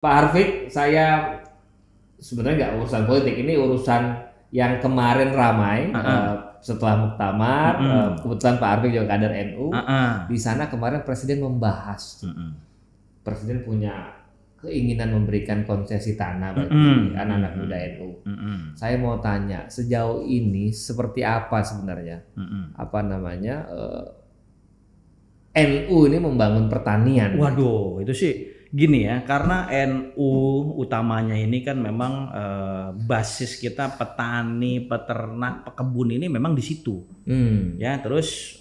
Pak Harfiq, saya sebenarnya nggak urusan politik, ini urusan yang kemarin ramai setelah muktamar. Kebetulan Pak Harfiq juga kader NU. Di sana kemarin Presiden membahas, Presiden punya keinginan memberikan konsesi tanah bagi anak-anak muda NU. Saya mau tanya, sejauh ini seperti apa sebenarnya NU ini membangun pertanian? Waduh, itu sih gini ya, karena NU utamanya ini kan memang basis kita petani, peternak, pekebun ini memang di situ. Ya, terus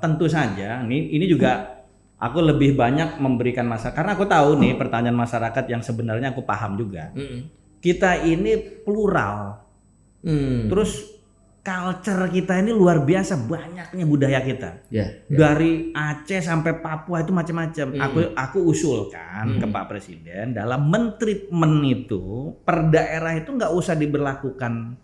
tentu saja ini juga aku lebih banyak memberikan masalah karena aku tahu nih pertanyaan masyarakat yang sebenarnya aku paham juga. Kita ini plural. Terus culture kita ini luar biasa banyaknya budaya kita. Dari Aceh sampai Papua itu macam-macam. Aku usulkan ke Pak Presiden dalam mentreatment itu per daerah itu nggak usah diberlakukan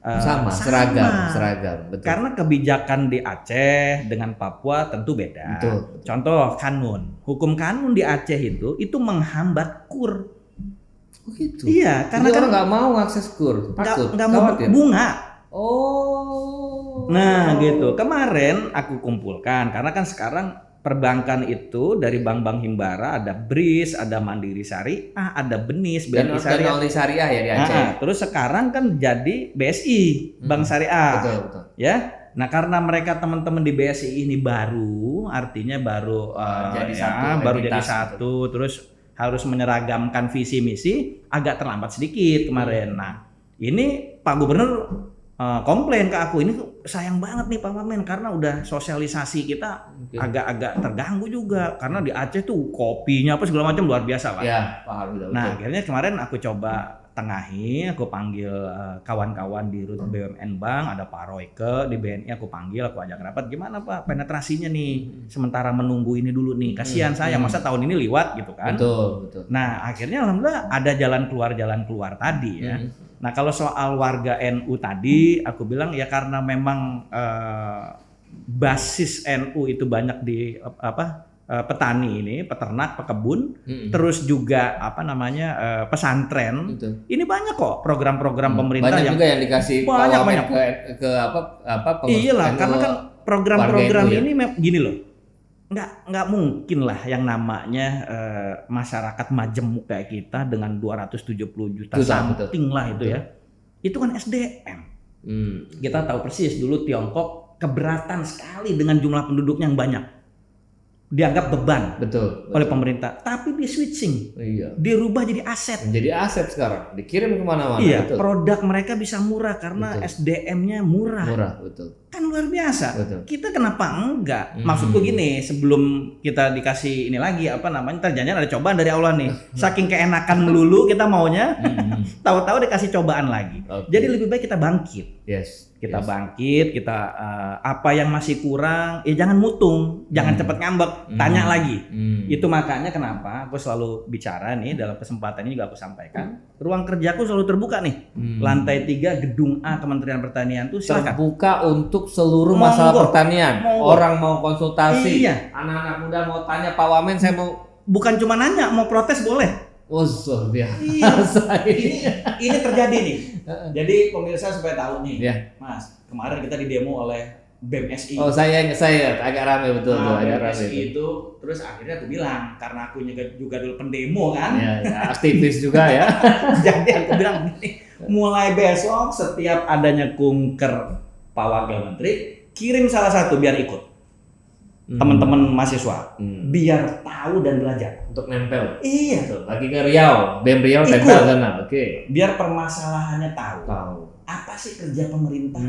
sama. Seragam. Betul. Karena kebijakan di Aceh dengan Papua tentu beda. Betul. Contoh kanun, hukum kanun di Aceh itu menghambat kur. Oh gitu. Iya, karena jadi kan orang nggak mau akses kur, takut. Nggak mau bunga. Oh. Nah gitu. Kemarin aku kumpulkan karena kan sekarang perbankan itu dari bank-bank Himbara ada BRIS, ada Mandiri Syariah, ada BENIS, BNI Syariah. Dan Syariah ya di Aceh. Terus sekarang kan jadi BSI, Bank Syariah. Betul. Ya. Nah karena mereka teman-teman di BSI ini baru, artinya baru jadi satu, terus harus menyeragamkan visi misi, agak terlambat sedikit kemarin. Nah ini Pak Gubernur komplain ke aku, ini sayang banget nih Pak Wamen karena udah sosialisasi kita agak-agak terganggu juga karena di Aceh tuh kopinya apa segala macam luar biasa lah. Ya, paham. Nah akhirnya kemarin aku coba tengahi, aku panggil kawan-kawan di Rut BUMN Bank, ada Pak Royke di BNI, aku panggil, aku ajak rapat, gimana Pak penetrasinya nih sementara menunggu ini dulu nih, kasihan saya masa tahun ini liwat gitu kan. Betul. Nah akhirnya alhamdulillah ada jalan keluar tadi ya. Nah kalau soal warga NU tadi aku bilang ya karena memang basis NU itu banyak di petani ini, peternak, pekebun, terus juga pesantren. Betul. Ini banyak kok program-program pemerintah banyak juga yang dikasih banyak ke Iyalah, karena kan program-program ini gini loh. Nggak mungkin lah yang namanya masyarakat majemuk kayak kita dengan 270 juta something lah itu ya. Itu kan SDM. Kita tahu persis dulu Tiongkok keberatan sekali dengan jumlah penduduknya yang banyak. Dianggap beban oleh pemerintah, tapi di switching, dirubah jadi aset. Menjadi aset sekarang, dikirim kemana-mana. Iya, produk mereka bisa murah karena SDM-nya murah. Betul. Kan luar biasa. Kita kenapa enggak? Maksudku gini, sebelum kita dikasih ini lagi jangan ada cobaan dari Allah nih. Saking keenakan melulu kita maunya, tahu-tahu dikasih cobaan lagi. Jadi lebih baik kita bangkit. Kita bangkit, kita apa yang masih kurang, jangan mutung, jangan cepat ngambek, tanya lagi. Itu makanya kenapa aku selalu bicara nih dalam kesempatan ini juga aku sampaikan, ruang kerjaku selalu terbuka nih. Lantai 3 gedung A Kementerian Pertanian tuh silakan. Terbuka untuk seluruh masalah pertanian. Orang mau konsultasi, anak-anak muda mau tanya Pak Wamen, saya mau bukan cuma nanya, mau protes boleh. Biasa. Ini terjadi nih. Jadi pemirsa supaya tahu nih, Mas, kemarin kita didemo oleh BMSI. Saya agak ramai betul. BMSI itu terus akhirnya aku bilang karena aku juga dulu pendemo kan. Aktivis juga ya. Jadi aku bilang mulai besok setiap adanya kunker Pak Wakil Menteri kirim salah satu biar ikut. Teman-teman mahasiswa biar tahu dan belajar untuk nempel. Iya. Lagi ke Riau, BEM Riau tempel sana. Biar permasalahannya tahu. Apa sih kerja pemerintah?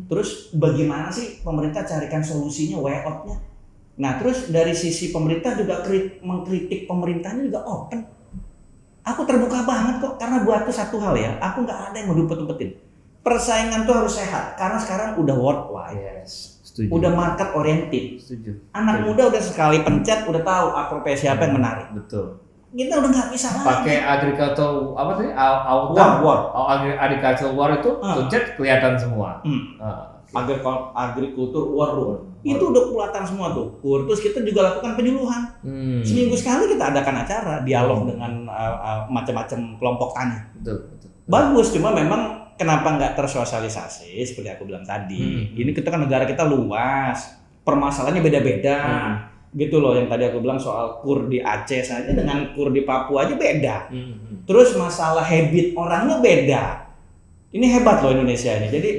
Terus bagaimana sih pemerintah carikan solusinya, way out-nya? Nah, terus dari sisi pemerintah juga mengkritik pemerintahnya juga open. Aku terbuka banget kok karena buatku satu hal ya, aku nggak ada yang mau diumpet-umpetin. Persaingan tuh harus sehat karena sekarang udah worldwide. Setuju. Udah market oriented. Anak muda udah sekali pencet udah tahu profesi apa yang menarik. Betul. Kita udah nggak bisa lagi. Pakai agricultural agricultural war itu pencet kelihatan semua. Agriculture war room. Itu udah kelihatan semua tuh KUR. Terus kita juga lakukan penyuluhan. Seminggu sekali kita adakan acara dialog dengan macam-macam kelompok tani. Betul. Bagus, cuma memang kenapa nggak tersosialisasi seperti aku bilang tadi. Ini kita kan negara kita luas, permasalahannya beda-beda. Gitu loh, yang tadi aku bilang soal KUR di Aceh saja dengan KUR di Papua aja beda. Terus masalah habit orangnya beda. Ini hebat loh Indonesia ini. Jadi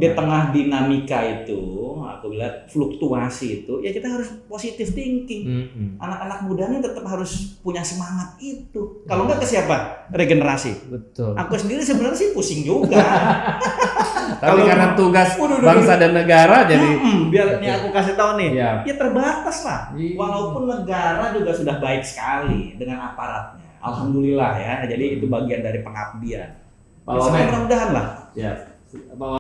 di tengah dinamika itu, aku bilang fluktuasi itu, ya kita harus positive thinking. Anak-anak mudanya tetap harus punya semangat itu. Kalau nggak ke siapa? Regenerasi. Betul. Aku sendiri sebenarnya sih pusing juga. Tapi karena tugas bangsa dan negara jadi biar ini aku kasih tahu nih. Ya Terbatas lah. Walaupun negara juga sudah baik sekali dengan aparatnya. Alhamdulillah ya. Jadi itu bagian dari pengabdian. Mudah-mudahan lah. Ya.